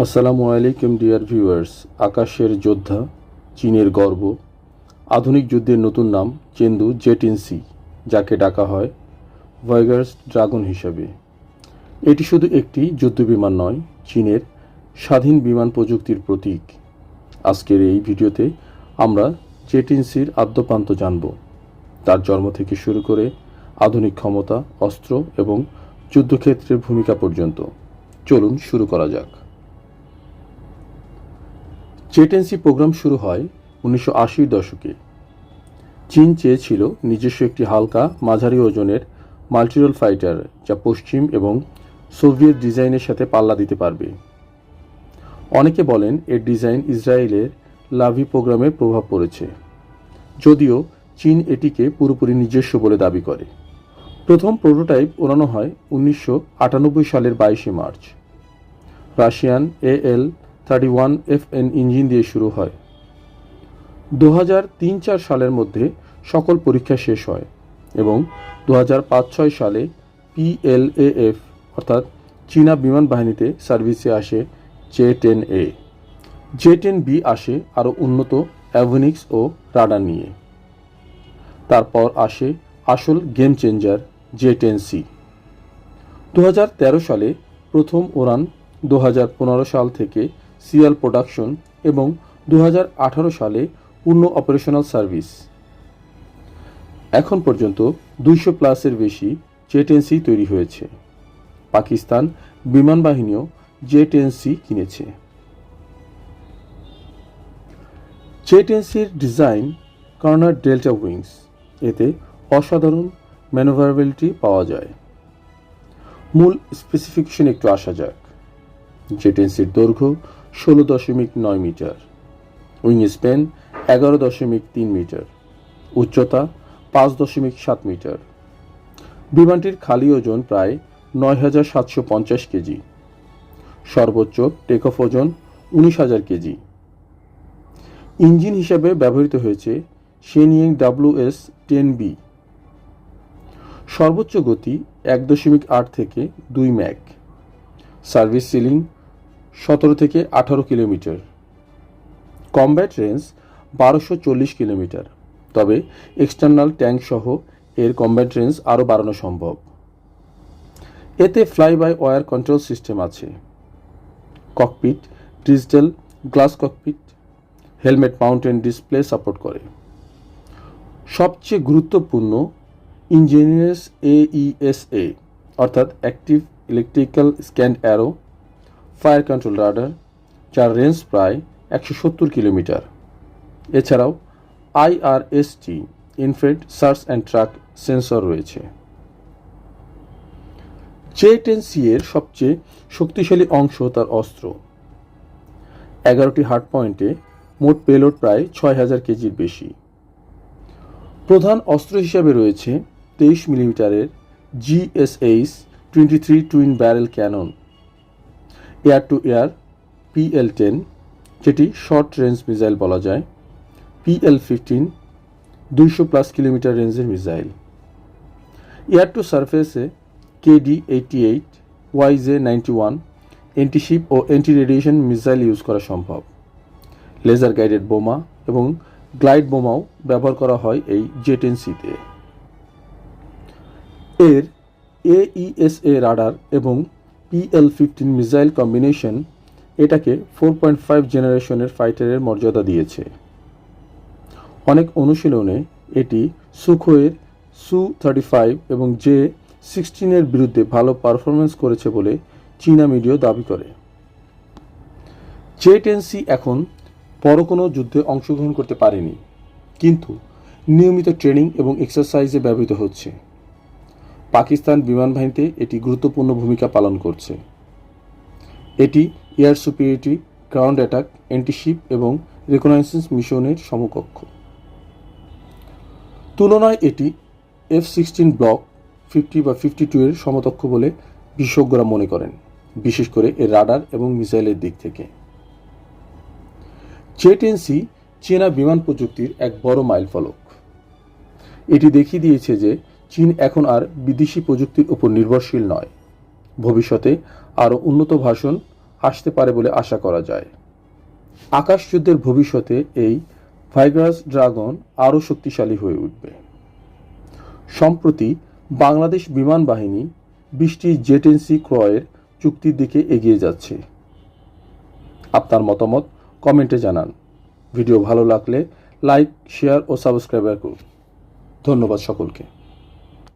আসসালামু আলাইকুম dear viewers. আকাশের যোদ্ধা, চীনের গর্ব, আধুনিক যুদ্ধের নতুন নাম চেন্দু জে-10সি, যাকে ডাকা হয় ভয়েগার্স ড্রাগন হিসাবে। এটি শুধু একটি যুদ্ধবিমান নয়, চীনের স্বাধীন বিমান প্রযুক্তির প্রতীক। আজকের এই ভিডিওতে আমরা জে-10সির আদ্যোপান্ত জানব, তার জন্ম থেকে শুরু করে আধুনিক ক্ষমতা, অস্ত্র এবং যুদ্ধক্ষেত্রের ভূমিকা পর্যন্ত। চলুন শুরু করা যাক। জে-10সি প্রোগ্রাম শুরু হয় 1980-র দশকে। চীন চেয়েছিল নিজস্ব একটি হালকা মাঝারি ওজনের মাল্টিরোল ফাইটার, যা পশ্চিম এবং সোভিয়েত ডিজাইনের সাথে পাল্লা দিতে পারবে। অনেকে বলেন এর ডিজাইন ইসরায়েলের লাভি প্রোগ্রামের প্রভাব পড়েছে, যদিও চীন এটিকে পুরোপুরি নিজস্ব বলে দাবি করে। প্রথম প্রোটোটাইপ ওড়ানো হয় 1998 সালের 22শে মার্চ। রাশিয়ান AL-31FN ইঞ্জিন দিয়ে শুরু হয়। 2003-04 সালের মধ্যে সকল পরীক্ষা শেষ হয় এবং 2005-06 সালে PLAF অর্থাৎ চীনা বিমান বাহিনীতে সার্ভিসে আসে জে-10A। জে-10B আসে আরও উন্নত অ্যাভিনিক্স ও রাডার নিয়ে। তারপর আসে আসল গেম চেঞ্জার জে-10সি। 2013 সালে প্রথম উড়ান, 2015 সাল থেকে সিরিয়াল প্রোডাকশন এবং 2018 সালে পূর্ণ অপারেশনাল সার্ভিস। এখন পর্যন্ত 200+ বেশি জে-10সি তৈরি হয়েছে। পাকিস্তান বিমান বাহিনীও জে-10সি কিনেছে। জে-10সির ডিজাইন কর্নার ডেল্টা উইংস, এতে অসাধারণ ম্যানুভারেবিলিটি পাওয়া যায়। মূল স্পেসিফিকেশন একটু আসা যাক। জে-10সির দৈর্ঘ্য 16.9 মিটার, উইং স্প্যান 11.3 মিটার, উচ্চতা 5.7 মিটার। বিমানটির খালি ওজন প্রায় 9,750 কেজি। সর্বোচ্চ টেক অফ ওজন 19,000 কেজি। ইঞ্জিন হিসেবে ব্যবহৃত হয়েছে Shenyang WS-10B। সর্বোচ্চ গতি 1.8 থেকে 2 ম্যাক। সার্ভিস সিলিং 17 থেকে 18 কিলোমিটার। কমব্যাট রেঞ্জ 1240 কিলোমিটার, তবে এক্সটার্নাল ট্যাঙ্ক সহ এর কমব্যাট রেঞ্জ আরও বাড়ানো সম্ভব। এতে fly by wire control system আছে। Cockpit digital glass cockpit, helmet mounted display support করে। সবচেয়ে গুরুত্বপূর্ণ ইঞ্জিনিয়ার্স AESA অর্থাৎ active electrical scanned array fire control radar, যার রেঞ্জ প্রায় 170 কিলোমিটার। এছাড়াও IRST infrared search and track sensor রয়েছে। জে-10সি এর সবচেয়ে শক্তিশালী অংশ তার অস্ত্র। 11টি হার্ড পয়েন্টে মোট পেলোড প্রায় 6,000 কেজির বেশি। প্রধান অস্ত্র হিসাবে রয়েছে 23 মিলিমিটারের GSH-23 twin barrel cannon, air to air PL-10, যেটি শর্ট রেঞ্জ মিসাইল বলা যায়, PL-15 200+ কিলোমিটার রেঞ্জের মিসাইল। এয়ার টু সারফেসে KD-88, YJ-91 এন্টিশিপ ও অ্যান্টি রেডিয়েশন মিসাইল ইউজ করা সম্ভব। লেজার গাইডেড বোমা এবং গ্লাইড বোমাও ব্যবহার করা হয় এই জে-10সিতে। এর AESA রাডার এবং PL-15 মিসাইল কম্বিনেশন এটাকে 4.5 জেনারেশনের ফাইটারের মর্যাদা দিয়েছে। অনেক অনুশীলনে এটি সুখোইয়ের Su-35 এবং জে-16 এর বিরুদ্ধে ভালো পারফরমেন্স করেছে বলে চীনা মিডিয়া দাবি করে। জে-10সি এখন বড় কোনো যুদ্ধে অংশগ্রহণ করতে পারেনি, কিন্তু নিয়মিত ট্রেনিং এবং এক্সারসাইজে ব্যবহৃত হচ্ছে। পাকিস্তান বিমান বাহিনীতে এটি গুরুত্বপূর্ণ ভূমিকা পালন করছে। এটি air superiority, ground attack, antiship এবং রিকনাইসেন্স মিশনের সমকক্ষ। তুলনায় এটি F-16 ব্লক 50 বা 52 এর সমকক্ষ বলে বিশেষজ্ঞরা মনে করেন, বিশেষ করে এর রাডার এবং মিসাইলের দিক থেকে। জে-10সি চীনা বিমান প্রযুক্তির এক বড় মাইলফলক। এটি দেখিয়ে দিয়েছে যে চীন এখন আর বিদেশি প্রযুক্তির উপর নির্ভরশীল নয়। ভবিষ্যতে আরও উন্নত ভার্সন আসতে পারে বলে আশা করা যায়। আকাশযুদ্ধের ভবিষ্যতে এই ভাইগ্রাস ড্রাগন আরও শক্তিশালী হয়ে উঠবে। সম্প্রতি বাংলাদেশ বিমান বাহিনী 20টি জেট-এনসি ক্রয়ের চুক্তির দিকে এগিয়ে যাচ্ছে। আপনার মতামত কমেন্টে জানান। ভিডিও ভালো লাগলে লাইক, শেয়ার ও সাবস্ক্রাইব করুন। ধন্যবাদ সকলকে।